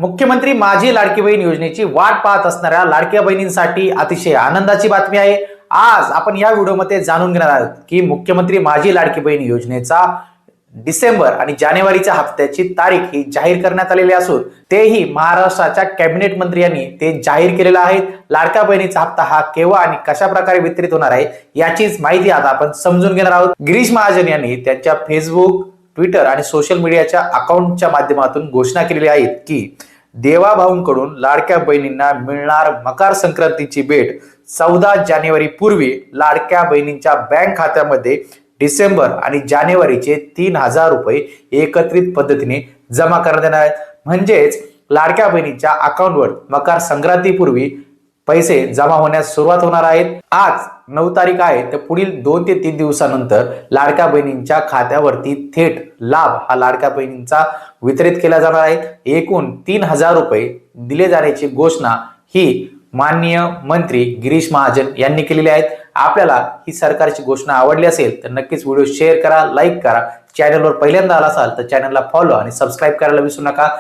मुख्यमंत्री माझी लाडकी बहीण योजनेची वाट पाहत असणाऱ्या लाडक्या बहिणींसाठी अतिशय आनंदाची बातमी आहे। आज आपण या व्हिडिओमध्ये जाणून घेणार आहोत की मुख्यमंत्री माझी लाडकी बहीण योजनेचा डिसेंबर आणि जानेवारीच्या हप्त्याची तारीख ही जाहीर करण्यात आलेली असून तेही महाराष्ट्राच्या कॅबिनेट मंत्री यांनी ते जाहीर केलेलं आहे। लाडक्या बहिणीचा हप्ता हा केव्हा आणि कशा प्रकारे वितरित होणार आहे याचीच माहिती आता आपण समजून घेणार आहोत। गिरीश महाजन यांनी त्यांच्या फेसबुक, ट्विटर आणि सोशल मीडियाच्या अकाउंटच्या माध्यमातून घोषणा केलेली आहे की देवाभाऊंकडून लाडक्या बहिणींना मिळणार मकर संक्रांतीची भेट 14 जानेवारी पूर्वी लाडक्या बहिणींच्या बँक खात्यामध्ये डिसेंबर आणि जानेवारीचे 3000 रुपये एकत्रित पद्धतीने जमा करण्यात येणार आहेत। म्हणजेच लाडक्या बहिणीच्या अकाउंटवर मकर संक्रांतीपूर्वी पैसे जमा होण्यास सुरुवात होणार आहेत। आज 9 तारीख आहे, तर पुढील 2 ते 3 दिवसानंतर लाडक्या बहिणींच्या खात्यावरती थेट लाभ हा लाडक्या बहिणींचा वितरित केला जाणार आहे। एकूण 3000 रुपये दिले जाण्याची घोषणा ही माननीय मंत्री गिरीश महाजन यांनी केलेली आहे। आपल्याला ही सरकारची घोषणा आवडली असेल तर नक्कीच व्हिडिओ शेअर करा, लाईक करा। चॅनलवर पहिल्यांदा आला असाल तर चॅनलला फॉलो आणि सबस्क्राईब करायला विसरू नका।